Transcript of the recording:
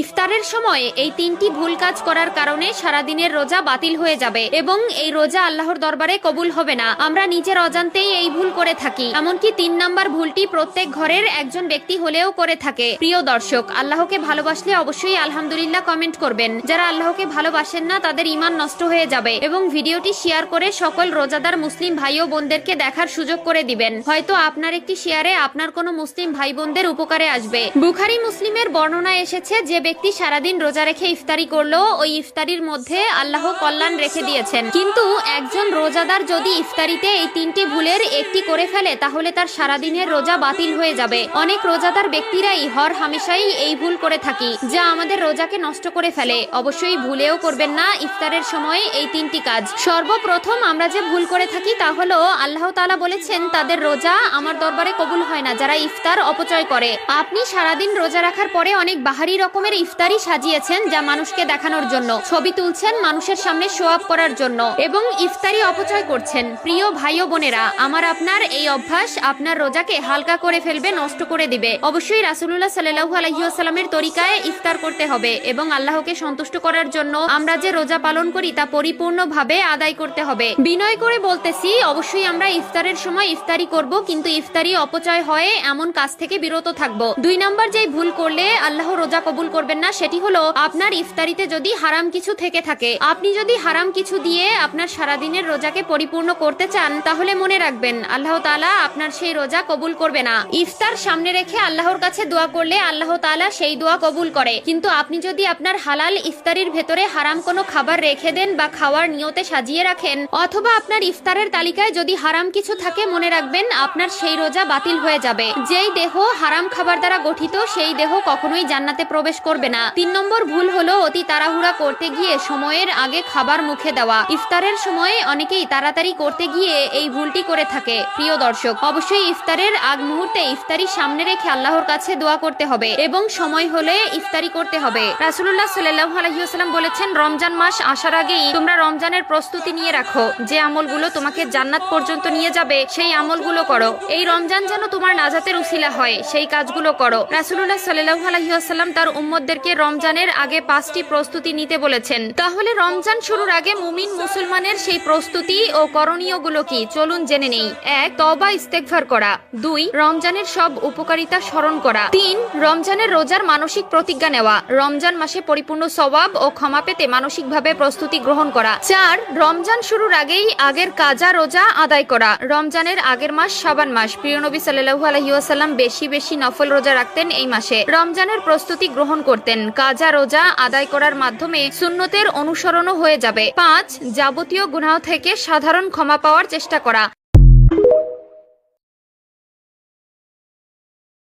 ইফতারের সময় এই তিনটি ভুল কাজ করার কারণে সারাদিনের রোজা বাতিল হয়ে যাবে এবং এই রোজা আল্লাহর দরবারে কবুল হবে না। আমরা নিজের অজান্তেই এই ভুল করে থাকি। এমনকি 3 নাম্বার ভুলটি প্রত্যেক ঘরের একজন ব্যক্তি হলেও করে থাকে। প্রিয় দর্শক, আল্লাহকে ভালোবাসলে অবশ্যই আলহামদুলিল্লাহ কমেন্ট করবেন। যারা আল্লাহকে ভালোবাসেন না তাদের ঈমান নষ্ট হয়ে যাবে এবং ভিডিওটি শেয়ার করে সকল রোজাদার মুসলিম ভাই ও বোনদেরকে দেখার সুযোগ করে দিবেন। হয়তো আপনার একটি শেয়ারে আপনার কোনো মুসলিম ভাই বোনদের উপকারে আসবে। বুখারী মুসলিমের বর্ণনা এসেছে, যে ব্যক্তি সারাদিন রোজা রেখে ইফতারি করলো ওই ইফতারির মধ্যে আল্লাহ কল্যাণ রেখে দিয়েছেন। কিন্তু একজন রোজাদার যদি ইফতারিতে এই 3টি ভুলের একটি করে ফেলে তাহলে তার সারাদিনের রোজা বাতিল হয়ে যাবে। অনেক রোজাদার ব্যক্তিরাই হর হামেশাই এই ভুল করে থাকি, যা আমাদের রোজাকে নষ্ট করে ফেলে। অবশ্যই ভুলেও করবেন না ইফতারের সময় এই 3টি কাজ। সর্বপ্রথম আমরা যে ভুল করে থাকি তা হলো, আল্লাহ তাআলা বলেছেন তাদের রোজা আমার দরবারে কবুল হয় না যারা ইফতার অপচয় করে। আপনি সারাদিন রোজা রাখার পরে অনেক বাহারি রকমের ইফতারি সাজিয়েছেন যা মানুষকে দেখানোর জন্য, ছবি তুলছেন মানুষের সামনে শো আপ করার জন্য এবং ইফতারি অপচয় করছেন। প্রিয় ভাই ও বোনেরা, আপনার এই অভ্যাস আপনার রোজাকে হালকা করে ফেলবে, নষ্ট করে দিবে। অবশ্যই রাসূলুল্লাহ সাল্লাল্লাহু আলাইহি ওয়াসাল্লামের তরিকায় ইফতার করতে হবে এবং আল্লাহকে সন্তুষ্ট করার জন্য আমরা যে রোজা পালন করি তা পরিপূর্ণভাবে আদায় করতে হবে। বিনয় করে বলতেছি, অবশ্যই আমরা ইফতারের সময় ইফতারি করব, কিন্তু ইফতারি অপচয় হয় এমন কাজ থেকে বিরত থাকব। 2 নাম্বার যে ভুল করলে আল্লাহ রোজা কবুল করবেন না সেটি হলো, আপনার ইফতারিতে যদি হারাম কিছু থেকে থাকে। আপনি যদি হারাম কিছু দিয়ে আপনার সারাদিনের রোজাকে পরিপূর্ণ করতে চান তাহলে মনে রাখবেন আল্লাহ তাআলা আপনার সেই রোজা কবুল করবে না। ইফতার সামনে রেখে আল্লাহর কাছে দোয়া করলে আল্লাহ তাআলা সেই দোয়া কবুল করে, কিন্তু আপনি যদি আপনার হালাল ইফতারির ভেতরে হারাম কোনো খাবার রেখে দেন বা খাওয়ার নিয়তে সাজিয়ে রাখেন, অথবা আপনার ইফতারের তালিকায় যদি হারাম কিছু থাকে, মনে রাখবেন আপনার সেই রোজা বাতিল হয়ে যাবে। যেই দেহ হারাম খাবার দ্বারা গঠিত সেই দেহ কখনোই জান্নাতে প্রবেশ করবে না। 3 নম্বর ভুল হলো অতি তাড়াহুড়া করতে গিয়ে সময়ের আগে খাবার মুখে দেওয়া। ইফতারের সময় অনেকেই তাড়াতাড়ি করতে গিয়ে এই ভুলটি করে থাকে। প্রিয় দর্শক, অবশ্যই ইফতারের আগ মুহূর্তে ইফতারি সামনে রেখে আল্লাহর কাছে দোয়া করতে হবে এবং সময় হলে ইফতারি করতে হবে। রাসূলুল্লাহ সাল্লাল্লাহু আলাইহি ওয়াসাল্লাম বলেছেন, রমজান মাস আসার আগেই তোমরা রমজানের প্রস্তুতি নিয়ে রাখো। যে আমলগুলো তোমাকে জান্নাত পর্যন্ত নিয়ে যাবে সেই আমলগুলো করো। এই রমজান যেন তোমার নাজাতের উসিলা হয়, সেই কাজগুলো করো। রাসূলুল্লাহ সাল্লাল্লাহু আলাইহি ওয়াসাল্লাম তার উম্মতদেরকে রমজানের আগে 5টি প্রস্তুতি নিতে বলেছেন। তাহলে রমজান শুরুর আগে মুমিন মুসলমানের সেই প্রস্তুতি ও করণীয়গুলো কি, চলুন জেনে নেই। 1. তওবা ইস্তেগফার করা। 2. রমজানের সব উপকারিতা স্মরণ করা। 3. রমজানের রোজার মানসিক প্রতিজ্ঞা নেওয়া। রমজান মাসে পরিপূর্ণ সওয়াব ও ক্ষমা পেতে মানসিকভাবে প্রস্তুতি গ্রহণ করা। 4. রমজান শুরুর আগেই আগের কাজা রোজা আদায় করা। রমজানের আগের মাস শাবান মাস। প্রিয় নবী সাল্লাল্লাহু আলাইহি ওয়াসাল্লাম বেশি বেশি নফল রোজা রাখতেন এই মাসে। রমজানের প্রস্তুতি গ্রহণ করতেন। কাজা রোজা আদায় করার মাধ্যমে সুন্নতের অনুসরণও হয়ে যাবে। 5. যাবতীয় গুনাহ থেকে সাধারণ ক্ষমা পাওয়ার চেষ্টা করা।